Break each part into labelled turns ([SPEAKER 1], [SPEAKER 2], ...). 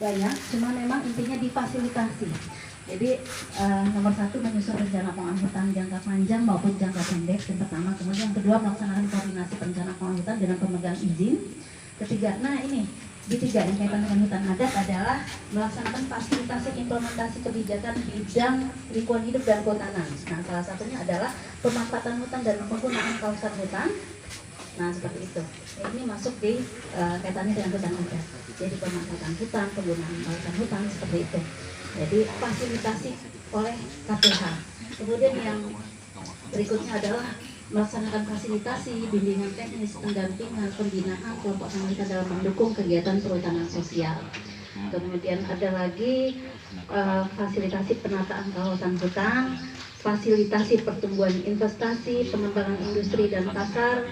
[SPEAKER 1] banyak, cuma memang intinya difasilitasi. Jadi nomor satu menyusun rencana pengelolaan hutan jangka panjang maupun jangka pendek yang pertama, kemudian yang kedua melaksanakan koordinasi perencanaan pengelolaan hutan dengan pemegang izin. Ketiga, nah ini di tiga yang kaitan dengan hutan adat adalah melaksanakan fasilitasi implementasi kebijakan bidang lingkungan hidup dan kehutanan. Nah, salah satunya adalah pemanfaatan hutan dan penggunaan kawasan hutan. Nah, seperti itu. Ini masuk di kaitannya dengan hutan adat. Jadi pemanfaatan hutan, penggunaan kawasan hutan seperti itu. Jadi fasilitasi oleh KPH. Kemudian yang berikutnya adalah melaksanakan fasilitasi, bimbingan teknis, pendampingan, pembinaan kelompok tani dalam mendukung kegiatan perhutanan sosial. Kemudian ada lagi fasilitasi penataan kawasan hutan, fasilitasi pertumbuhan investasi, pengembangan industri dan pasar,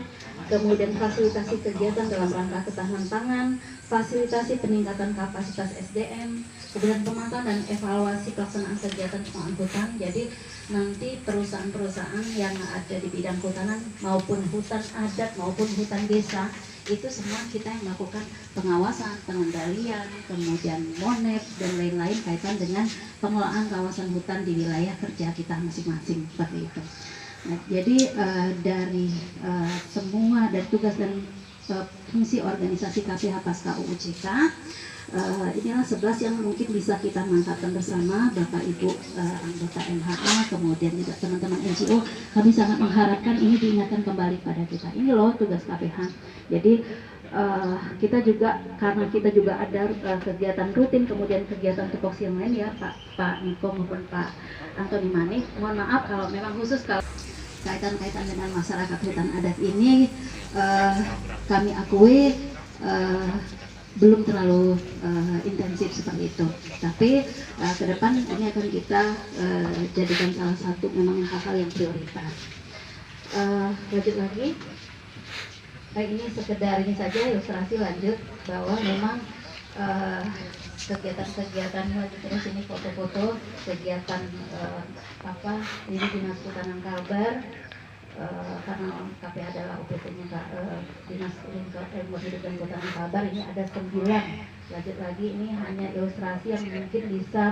[SPEAKER 1] kemudian fasilitasi kegiatan dalam rangka ketahanan pangan, fasilitasi peningkatan kapasitas SDM, kemudian pemantauan dan evaluasi pelaksanaan kegiatan pengelolaan hutan. Jadi nanti perusahaan-perusahaan yang ada di bidang kehutanan maupun hutan adat maupun hutan desa itu semua kita yang melakukan pengawasan, pengendalian, kemudian monep dan lain-lain kaitan dengan pengelolaan kawasan hutan di wilayah kerja kita masing-masing seperti itu. Nah, jadi dari semua dan tugas dan fungsi organisasi KPH Pasca UUCK inilah 11 yang mungkin bisa kita mantapkan bersama Bapak Ibu anggota MHA, kemudian juga teman-teman NGO. Kami sangat mengharapkan ini diingatkan kembali pada kita. Ini loh tugas KPH. Jadi kita juga, karena kita juga ada kegiatan rutin, kemudian kegiatan tupoksi yang lain ya Pak Niko maupun Pak Antoni Manik. Mohon maaf kalau memang khusus kalau kaitan-kaitan dengan masyarakat hutan adat ini kami akui belum terlalu intensif seperti itu. Tapi ke depan ini akan kita jadikan salah satu memang hal-hal yang prioritas. Lanjut lagi. Ini sekedar ini saja ilustrasi lanjut bahwa memang kegiatan-kegiatan terus ini foto-foto kegiatan ini Dinas Kehutanan Kalbar karena KPH adalah OPT-nya Dinas Lingkungan Hidup dan Kehutanan Kalbar. Ini ada 9. Lanjut lagi, ini hanya ilustrasi yang mungkin bisa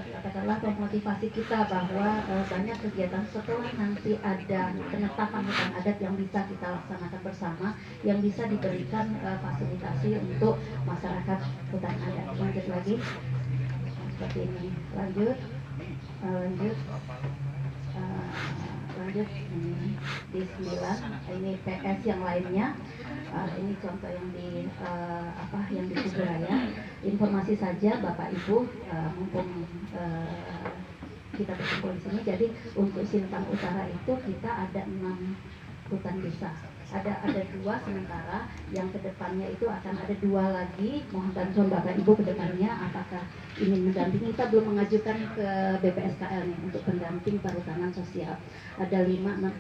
[SPEAKER 1] katakanlah memotivasi kita bahwa banyak kegiatan setelah nanti ada penetapan hutan adat yang bisa kita laksanakan bersama, yang bisa diberikan fasilitasi untuk masyarakat hutan adat. Lanjut lagi seperti ini. Lanjut ini di 9 ini PS yang lainnya. Ini contoh yang di yang di Kuburaya. Informasi saja Bapak Ibu, mumpung kita berkumpul di sini. Jadi untuk Sintang Utara itu kita ada 6 hutan desa. Ada 2 sementara, yang kedepannya itu akan ada 2 lagi. Mohon bantuan Bapak Ibu kedepannya apakah ingin mendampingi. Kita belum mengajukan ke BPSKL nih untuk pendamping perhutanan sosial. Ada 5, 6,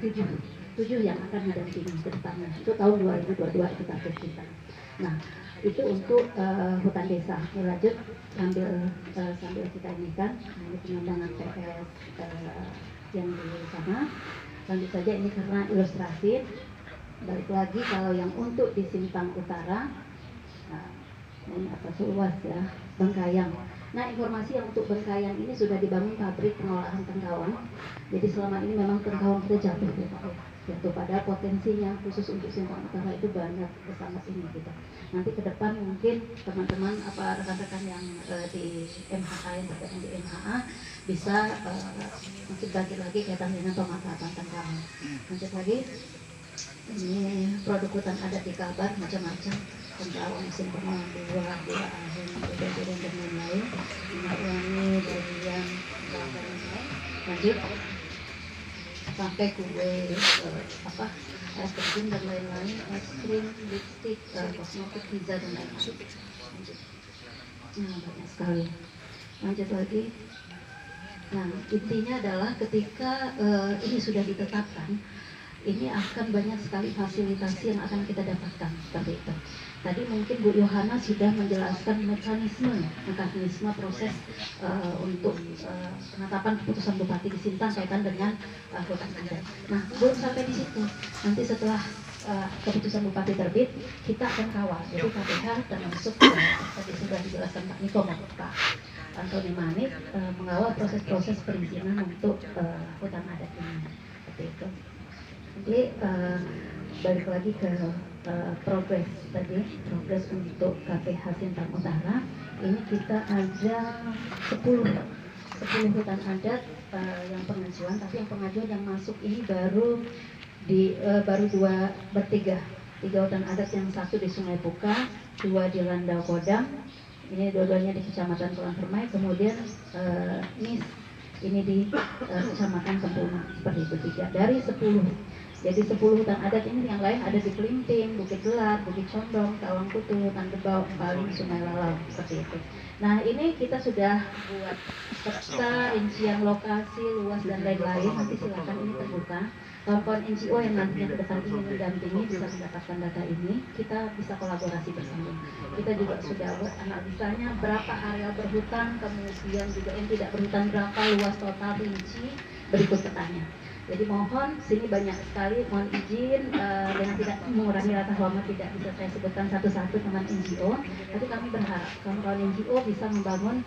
[SPEAKER 1] 7 yang akan mendampingi ke depannya. Itu tahun 2022 itu target kita. Nah, itu untuk hutan desa. Lanjut sambil kita ini kan, ini pengembangan PS yang di sana. Lanjut saja, ini karena ilustrasi. Balik lagi kalau yang untuk di Sintang Utara, ini atas luas ya, Bengkayang. Nah, informasi yang untuk Bengkayang ini sudah dibangun pabrik pengolahan tengkawang. Jadi selama ini memang tengkawang kita jatuh ya Pak, jatuh pada potensinya khusus untuk Sintang Utara itu banyak sangat ini gitu. Nanti ke depan mungkin teman-teman rekan-rekan yang di MHA yang berkaitan di MHA bisa mungkin bagi lagi kaitan dengan pemanfaatan tengkawang. Lanjut lagi. Ini produk hutan adat di Kalbar macam-macam, tengkawang musim pengolahan buah ahun, dan lain-lain. Minyak wangi, bagian bakar dan lain. Lanjut sampai kue es krim dan lain-lain, es krim, lipstik, kosmetik, pizza dan lain-lain. Nah, banyak sekali. Lanjut lagi. Nah, intinya adalah ketika ini sudah ditetapkan, ini akan banyak sekali fasilitasi yang akan kita dapatkan seperti itu. Tadi mungkin Bu Yohana sudah menjelaskan mekanisme proses untuk penetapan keputusan Bupati di Sintang kaitan dengan hutan adat. Nah, belum sampai di situ. Nanti setelah keputusan Bupati terbit, kita akan kawal. Jadi KPH termasuk tadi sudah dijelaskan Pak Niko maupun Pak Antoni Manik mengawal proses-proses perizinan untuk hutan adat ini. Seperti itu. Jadi balik lagi ke progres tadi, progres untuk KPH Sintang Utara. Ini kita ada 10 hutan adat yang pengajuan, tapi yang pengajuan yang masuk ini baru tiga hutan adat, yang satu di Sungai Puka, 2 di Landau Kodam, ini dua-duanya di Kecamatan Pulang Permai, kemudian ini di Kecamatan Kempuna, seperti itu 3 dari 10. Jadi 10 hutan adat ini yang lain ada di Kelimping, Bukit Gelar, Bukit Condong, Kawang Kutu, Hutan Debau, Paling, Sungai Lalau, seperti itu. Nah ini kita sudah buat peta, rincian lokasi, luas dan lain-lain. Nanti silakan ini terbuka. Kawan-kawan NGO yang nantinya ke depan ingin mendampingi bisa mendapatkan data ini. Kita bisa kolaborasi bersama. Kita juga sudah buat analisanya berapa area berhutan, kemudian juga yang tidak berhutan berapa, luas total rinci, berikut petanya. Jadi mohon, sini banyak sekali, mohon izin dengan tidak mengurangi rasa hormat tidak bisa saya sebutkan satu-satu teman NGO, tapi kami berharap kawan-kawan NGO bisa membangun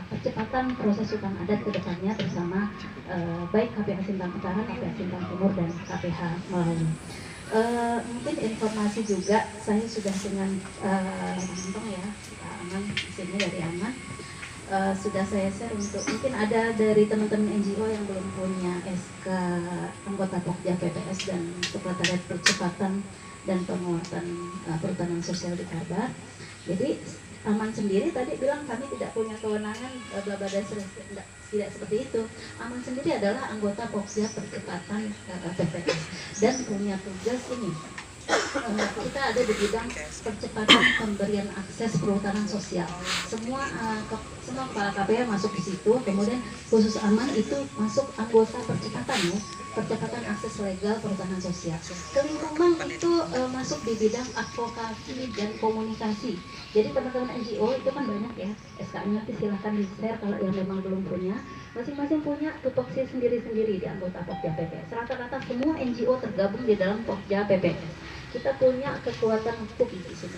[SPEAKER 1] percepatan proses hutan adat ke depannya bersama baik KPH Sintang Utara, KPH Sintang Timur, dan KPH Melayu. Mungkin informasi juga, saya sudah dengan Mantong ya, Aman, di sini dari Aman. Sudah saya share untuk mungkin ada dari teman-teman NGO yang belum punya SK anggota Pokja PPS dan Sekretariat Percepatan dan Penguatan Perhutanan Sosial di Kalbar. Jadi Aman sendiri tadi bilang kami tidak punya kewenangan bla bla dan tidak seperti itu. Aman sendiri adalah anggota Pokja Percepatan PPS dan punya tugas ini. Kita ada di bidang percepatan pemberian akses perhutanan sosial. Semua kepala KPH masuk di situ. Kemudian khusus Aman itu masuk anggota percepatan ya, percepatan akses legal perhutanan sosial. Kelingkungan itu masuk di bidang advokasi dan komunikasi. Jadi teman-teman NGO itu kan banyak ya SK-nya, nanti silahkan di-share kalau yang memang belum punya. Masing-masing punya tupoksi sendiri-sendiri di anggota Pokja PPS. Rata-rata semua NGO tergabung di dalam Pokja PPS. Kita punya kekuatan hukum di sini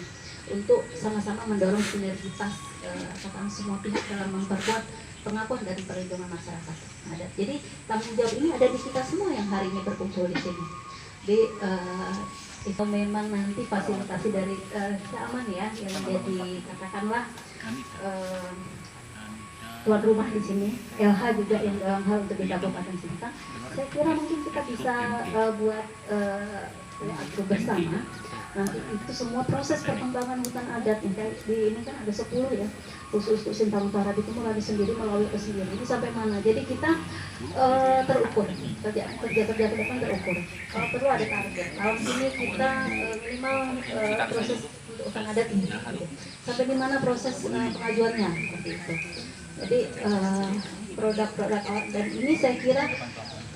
[SPEAKER 1] untuk sama-sama mendorong sinergitas semua pihak dalam memperkuat pengakuan dan perlindungan masyarakat adat. Jadi tanggung jawab ini ada di kita semua yang hari ini berkumpul di sini. Di itu memang nanti fasilitasi dari Aman ya yang menjadi katakanlah tuan rumah di sini, LH juga yang dalam hal untuk di Kabupaten Sintang. Saya kira mungkin kita bisa buat atau bersama nanti itu semua proses perkembangan hutan adat di ini kan ada 10 ya, khusus untuk Sintang Utara di Timur ada sendiri, melalui sendiri ini sampai mana. Jadi kita terukur kerja ke depan terukur. Kalau perlu ada target. Tahun ini kita minimal proses untuk hutan adat ini sampai di mana proses pengajuannya seperti itu. Jadi produk-produk dan ini saya kira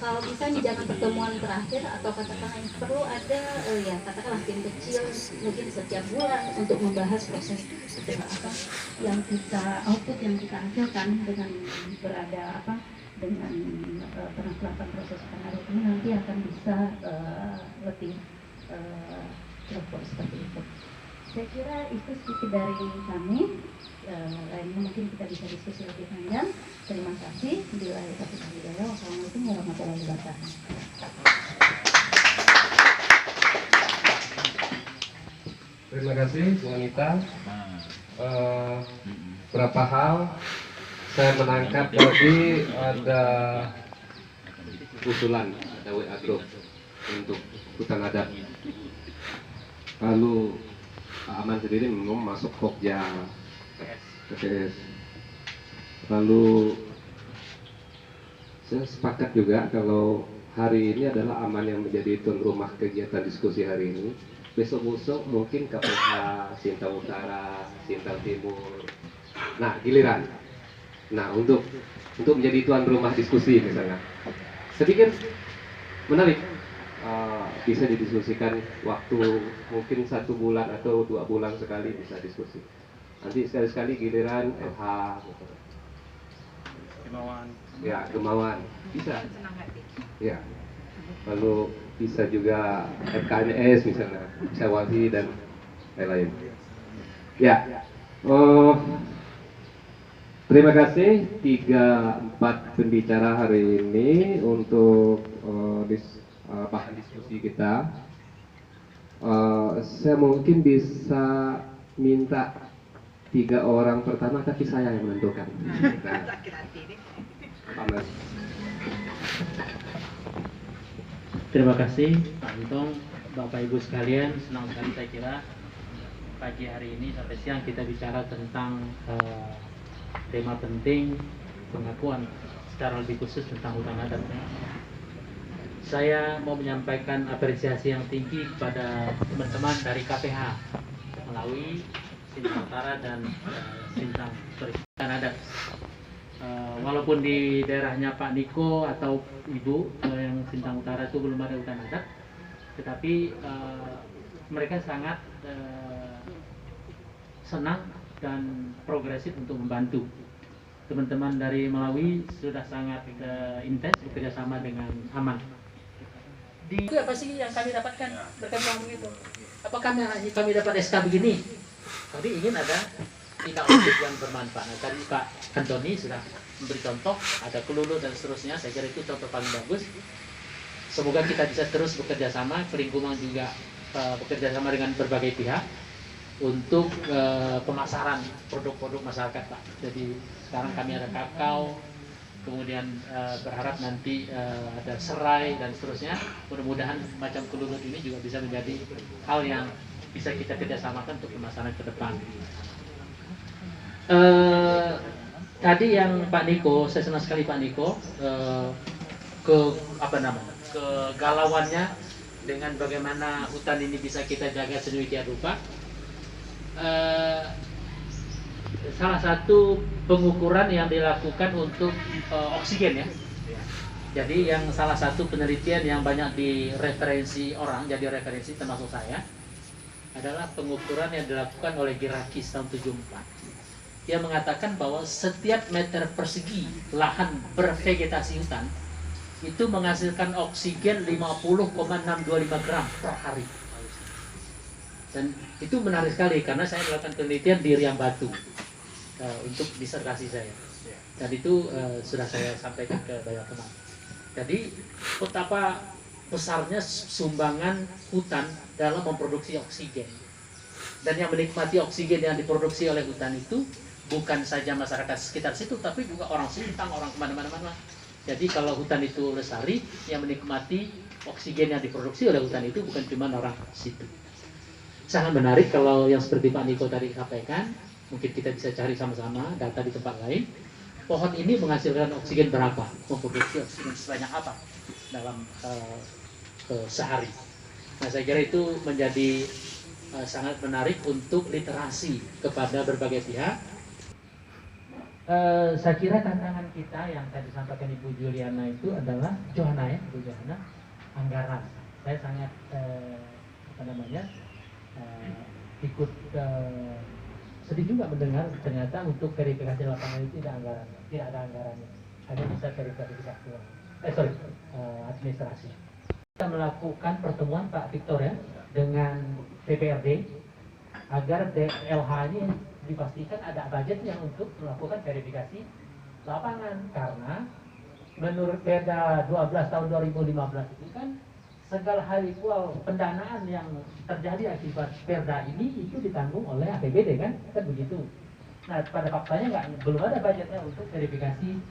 [SPEAKER 1] kalau misalnya jangan pertemuan terakhir atau katakanlah perlu ada ya katakanlah tim kecil mungkin setiap bulan untuk membahas proses apa yang kita output yang kita hasilkan dengan berada dengan penerapan proses pengaruh ini nanti akan bisa lebih terukur seperti itu. Saya kira itu sedikit dari kami. Lainnya mungkin kita bisa diskusi lebih panjang. Terima kasih. Bila taufiq wal hidayah. Wassalamualaikum warahmatullahi wabarakatuh.
[SPEAKER 2] Terima kasih Bu Anita. Berapa hal saya menangkap tadi ada usulan, ada WA group untuk hutan adat. Lalu Pak Aman sendiri ngomong masuk Pokja PPS. Lalu saya sepakat juga kalau hari ini adalah Aman yang menjadi tuan rumah kegiatan diskusi hari ini. Besok-besok mungkin KPH Sintang Utara, Sintang Timur. Nah, giliran. Nah, untuk menjadi tuan rumah diskusi misalnya. Sedikit menarik. Bisa didiskusikan waktu mungkin 1 bulan atau 2 bulan sekali bisa diskusi. Nanti sekali-sekali giliran LH gitu. Kemauan. Ya, kemauan. Bisa. Ya. lalu bisa juga FKNS misalnya, Syawali dan lain-lain. Ya, oh, terima kasih 3-4 pembicara hari ini untuk bahan diskusi kita. Saya mungkin bisa minta 3 orang pertama, tapi saya yang menentukan. Nah, Pak Mas.
[SPEAKER 3] Terima kasih Pak Untung, Bapak Ibu sekalian, senang sekali saya kira pagi hari ini sampai siang kita bicara tentang tema penting pengakuan secara lebih khusus tentang hutan adat. Saya mau menyampaikan apresiasi yang tinggi kepada teman-teman dari KPH Malawi, Sintang Utara dan Sintang Hutan Adat. Walaupun di daerahnya Pak Niko atau Ibu yang Sintang Utara itu belum ada hutan adat, tetapi mereka sangat senang dan progresif untuk membantu. Teman-teman dari Malawi sudah sangat intens bekerja sama dengan Aman. Itu apa sih yang kami dapatkan? Mereka bilang begitu. Apa kami dapat SK begini? Tadi ingin ada tindak lanjut yang bermanfaat. Nah, tadi Pak Antoni sudah memberi contoh, ada kelulu dan seterusnya. Saya kira itu contoh paling bagus. Semoga kita bisa terus bekerja sama, Pelingkumang juga bekerja sama dengan berbagai pihak untuk pemasaran produk-produk masyarakat, Pak. Jadi sekarang kami ada kakao, kemudian berharap nanti ada serai dan seterusnya. Mudah-mudahan macam kelulut ini juga bisa menjadi hal yang bisa kita kerjasamakan untuk pemasaran ke depan. Tadi yang Pak Niko, saya senang sekali Pak Niko kegalauannya dengan bagaimana hutan ini bisa kita jaga sedemikian rupa. Salah satu pengukuran yang dilakukan untuk oksigen ya. Jadi yang salah satu penelitian yang banyak direferensi orang, jadi referensi termasuk saya, adalah pengukuran yang dilakukan oleh Girakis tahun 74. Dia mengatakan bahwa setiap meter persegi lahan bervegetasi hutan itu menghasilkan oksigen 50,625 gram per hari. Dan itu menarik sekali karena saya melakukan penelitian di Riam Batu untuk disertasi saya. Dan itu sudah saya sampaikan ke banyak teman. Jadi betapa besarnya sumbangan hutan dalam memproduksi oksigen. Dan yang menikmati oksigen yang diproduksi oleh hutan itu bukan saja masyarakat sekitar situ, tapi juga orang Sintang, orang kemana-mana. Jadi kalau hutan itu lestari, yang menikmati oksigen yang diproduksi oleh hutan itu bukan cuma orang situ. Sangat menarik kalau yang seperti Pak Niko tadi sampaikan, mungkin kita bisa cari sama-sama data di tempat lain. Pohon ini menghasilkan oksigen berapa, memproduksi oksigen sebanyak apa dalam sehari. Nah, saya kira itu menjadi sangat menarik untuk literasi kepada berbagai pihak. Saya kira tantangan kita yang tadi disampaikan Ibu Juliana itu adalah Johanna ya, Ibu Johanna, anggaran. Saya sangat ikut sedih juga mendengar ternyata untuk verifikasi lapangan itu tidak ada anggarannya, hanya bisa verifikasi faktual. Administrasi. Kita melakukan pertemuan Pak Victor ya dengan DPRD agar DLH ini dipastikan ada budgetnya untuk melakukan verifikasi lapangan, karena menurut Perda 12 tahun 2015 itu kan segala hal equal pendanaan yang terjadi akibat Perda ini itu ditanggung oleh APBD kan begitu. Nah pada faktanya belum ada budgetnya untuk verifikasi